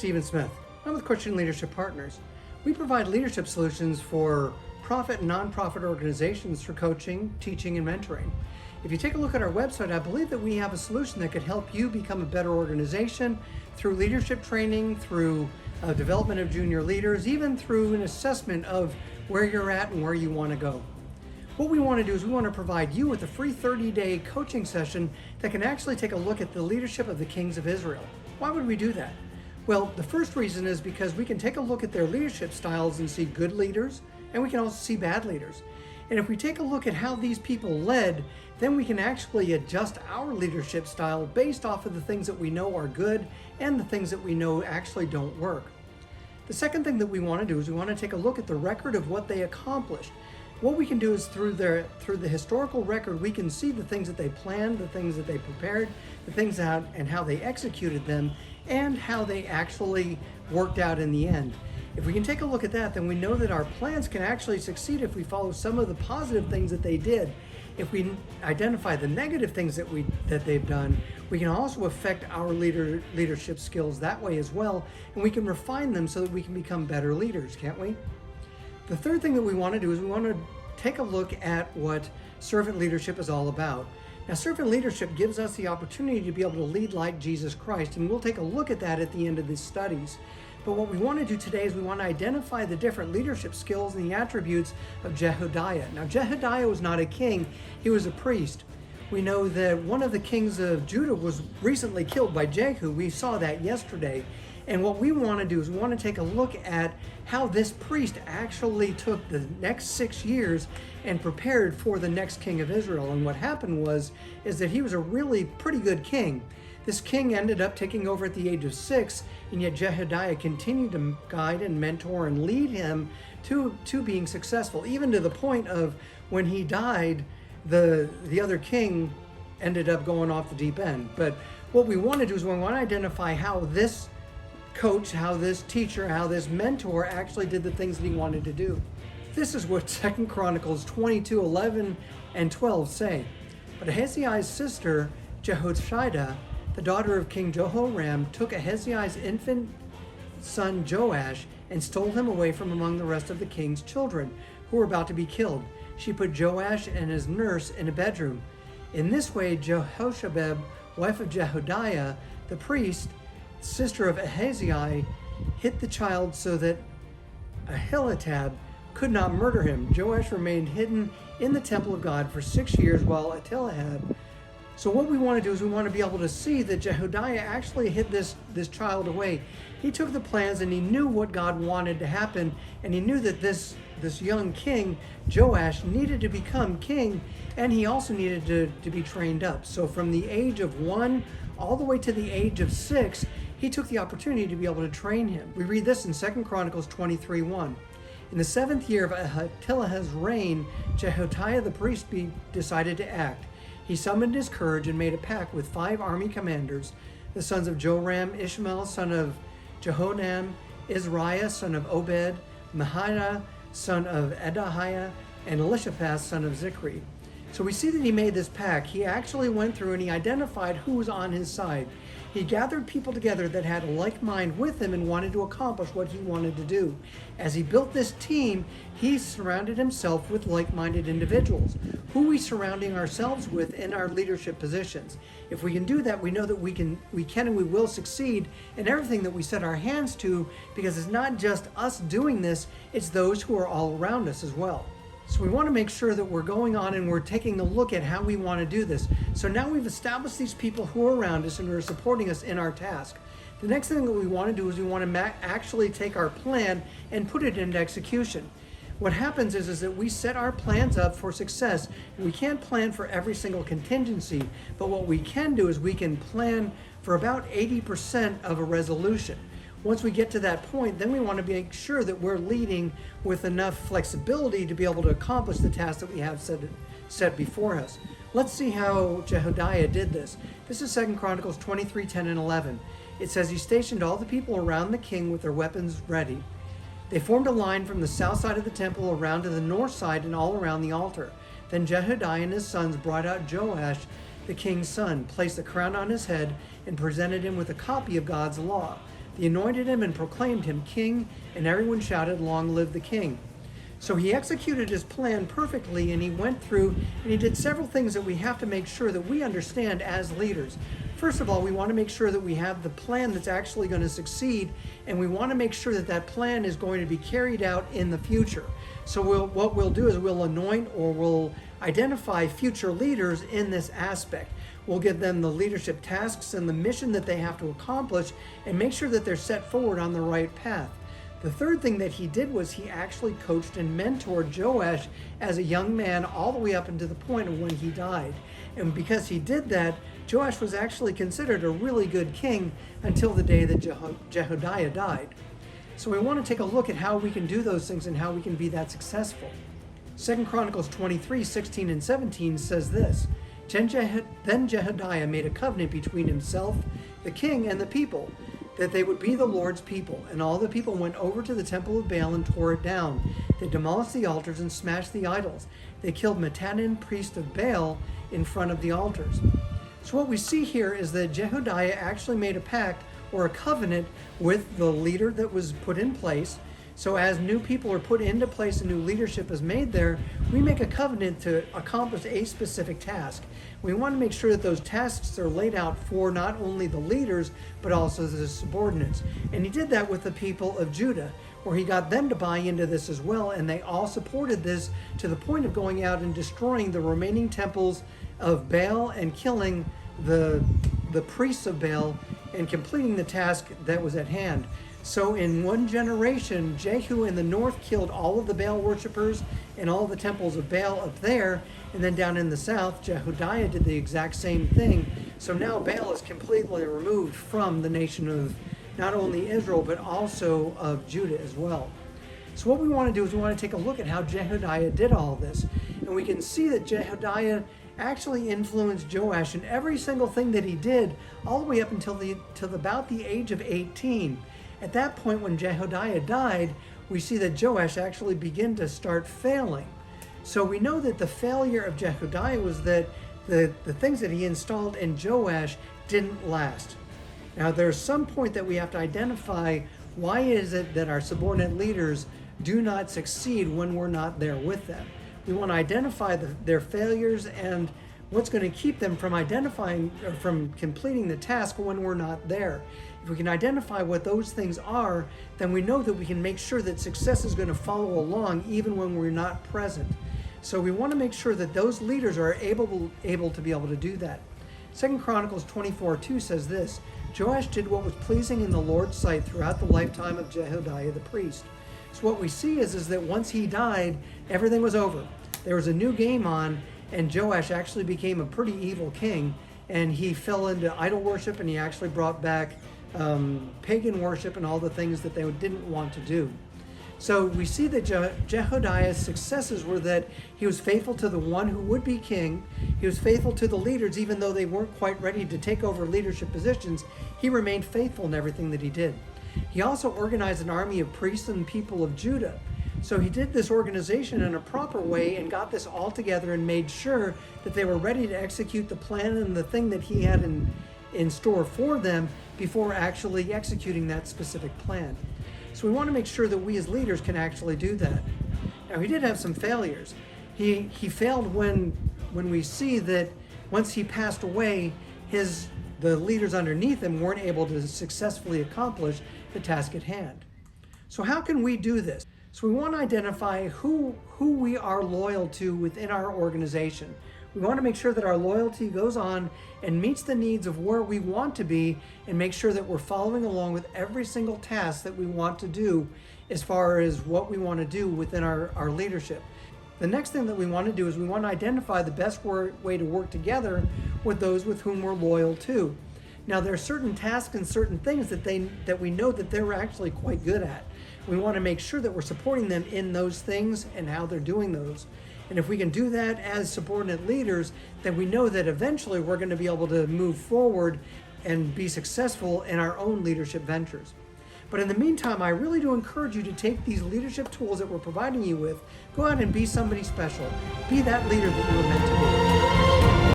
Stephen Smith. I'm with Christian Leadership Partners. We provide leadership solutions for profit and nonprofit organizations for coaching, teaching, and mentoring. If you take a look at our website, I believe that we have a solution that could help you become a better organization through leadership training, through development of junior leaders, even through an assessment of where you're at and where you want to go. What we want to do is we want to provide you with a free 30-day coaching session that can actually take a look at the leadership of the kings of Israel. Why would we do that? Well, the first reason is because we can take a look at their leadership styles and see good leaders, and we can also see bad leaders. And if we take a look at how these people led, then we can actually adjust our leadership style based off of the things that we know are good and the things that we know actually don't work. The second thing that we want to do is we want to take a look at the record of what they accomplished. What we can do is through the historical record, we can see the things that they planned, the things that they prepared, the things out and how they executed them, and how they actually worked out in the end. If we can take a look at that, then we know that our plans can actually succeed if we follow some of the positive things that they did. If we identify the negative things that they've done, we can also affect our leadership skills that way as well, and we can refine them so that we can become better leaders, can't we? The third thing that we want to do is we want to take a look at what servant leadership is all about. Now, servant leadership gives us the opportunity to be able to lead like Jesus Christ, and we'll take a look at that at the end of these studies. But what we want to do today is we want to identify the different leadership skills and the attributes of Jehoiada. Now, Jehoiada was not a king, he was a priest. We know that one of the kings of Judah was recently killed by Jehu. We saw that yesterday. And what we want to do is we want to take a look at how this priest actually took the next 6 years and prepared for the next king of Israel. And what happened is that he was a really pretty good king. This king ended up taking over at the age of 6, and yet Jehoiada continued to guide and mentor and lead him to being successful, even to the point of when he died, the other king ended up going off the deep end. But what we want to do is we want to identify how this coach, how this teacher, how this mentor actually did the things that he wanted to do. This is what 2 Chronicles 22:11 and 12 say. But Ahaziah's sister, Jehoiada, the daughter of King Jehoram, took Ahaziah's infant son Joash and stole him away from among the rest of the king's children who were about to be killed. She put Joash and his nurse in a bedroom. In this way, Jehoshaphat, wife of Jehoiada, the priest, sister of Ahaziah, hid the child so that Ahitub could not murder him. Joash remained hidden in the temple of God for 6 years while Ahitub. So what we want to do is we want to be able to see that Jehoiada actually hid this child away. He took the plans and he knew what God wanted to happen, and he knew that this young king, Joash, needed to become king, and he also needed to be trained up. So from the age of 1 all the way to the age of 6, he took the opportunity to be able to train him. We read this in 2 Chronicles 23:1. In the 7th year of Ahitub's reign, Jehoiada the priest decided to act. He summoned his courage and made a pact with 5 army commanders, the sons of Joram, Ishmael, son of Jehoram, Izriah, son of Obed, Mahida, son of Edahiah, and Elishaphat, son of Zichri. So we see that he made this pact. He actually went through and he identified who was on his side. He gathered people together that had a like mind with him and wanted to accomplish what he wanted to do. As he built this team, he surrounded himself with like-minded individuals. Who are we surrounding ourselves with in our leadership positions? If we can do that, we know that we can and we will succeed in everything that we set our hands to, because it's not just us doing this, it's those who are all around us as well. So we want to make sure that we're going on and we're taking a look at how we want to do this. So now we've established these people who are around us and who are supporting us in our task. The next thing that we want to do is we want to actually take our plan and put it into execution. What happens is that we set our plans up for success. We can't plan for every single contingency, but what we can do is we can plan for about 80% of a resolution. Once we get to that point, then we want to make sure that we're leading with enough flexibility to be able to accomplish the task that we have set before us. Let's see how Jehoiada did this. This is 2 Chronicles 23:10 and 11. It says, he stationed all the people around the king with their weapons ready. They formed a line from the south side of the temple around to the north side and all around the altar. Then Jehoiada and his sons brought out Joash, the king's son, placed a crown on his head, and presented him with a copy of God's law. They anointed him and proclaimed him king, and everyone shouted, "Long live the king." So he executed his plan perfectly, and he went through and he did several things that we have to make sure that we understand as leaders. First of all, we want to make sure that we have the plan that's actually going to succeed, and we want to make sure that that plan is going to be carried out in the future. So what we'll do is we'll anoint, or we'll identify future leaders in this aspect. We'll give them the leadership tasks and the mission that they have to accomplish, and make sure that they're set forward on the right path. The third thing that he did was he actually coached and mentored Joash as a young man all the way up into the point of when he died. And because he did that, Joash was actually considered a really good king until the day that Jehoiada died. So we want to take a look at how we can do those things and how we can be that successful. 2 Chronicles 23:16 and 17 says this: Then Jehoiada made a covenant between himself, the king, and the people, that they would be the Lord's people. And all the people went over to the temple of Baal and tore it down. They demolished the altars and smashed the idols. They killed Mattan, priest of Baal, in front of the altars. So what we see here is that Jehoiada actually made a pact or a covenant with the leader that was put in place. So as new people are put into place and new leadership is made there, we make a covenant to accomplish a specific task. We want to make sure that those tasks are laid out for not only the leaders, but also the subordinates. And he did that with the people of Judah, where he got them to buy into this as well, and they all supported this to the point of going out and destroying the remaining temples of Baal and killing the priests of Baal and completing the task that was at hand. So in one generation, Jehu in the north killed all of the Baal worshippers and all the temples of Baal up there. And then down in the south, Jehoiada did the exact same thing. So now Baal is completely removed from the nation of not only Israel, but also of Judah as well. So what we want to do is we want to take a look at how Jehoiada did all this. And we can see that Jehoiada actually influenced Joash in every single thing that he did, all the way up until about the age of 18. At that point, when Jehoiada died, we see that Joash actually began to start failing. So we know that the failure of Jehoiada was that the things that he installed in Joash didn't last. Now, there's some point that we have to identify why is it that our subordinate leaders do not succeed when we're not there with them. We want to identify their failures and what's going to keep them from from completing the task when we're not there. If we can identify what those things are, then we know that we can make sure that success is going to follow along even when we're not present. So we want to make sure that those leaders are able to be able to do that. 2 Chronicles 24:2 says this: Joash did what was pleasing in the Lord's sight throughout the lifetime of Jehoiada the priest. So what we see is that once he died, everything was over. There was a new game on, and Joash actually became a pretty evil king, and he fell into idol worship, and he actually brought back pagan worship and all the things that they didn't want to do. So we see that Jehoiada's successes were that he was faithful to the one who would be king. He was faithful to the leaders, even though they weren't quite ready to take over leadership positions. He remained faithful in everything that he did. He also organized an army of priests and people of Judah. So he did this organization in a proper way and got this all together and made sure that they were ready to execute the plan and the thing that he had in store for them before actually executing that specific plan. So we want to make sure that we as leaders can actually do that. Now, he did have some failures. He failed when we see that once he passed away, the leaders underneath him weren't able to successfully accomplish the task at hand. So how can we do this? So we want to identify who we are loyal to within our organization. We want to make sure that our loyalty goes on and meets the needs of where we want to be, and make sure that we're following along with every single task that we want to do as far as what we want to do within our leadership. The next thing that we want to do is we want to identify the best way to work together with those with whom we're loyal to. Now, there are certain tasks and certain things that we know that they're actually quite good at. We want to make sure that we're supporting them in those things and how they're doing those. And if we can do that as subordinate leaders, then we know that eventually we're going to be able to move forward and be successful in our own leadership ventures. But in the meantime, I really do encourage you to take these leadership tools that we're providing you with, go out and be somebody special. Be that leader that you were meant to be.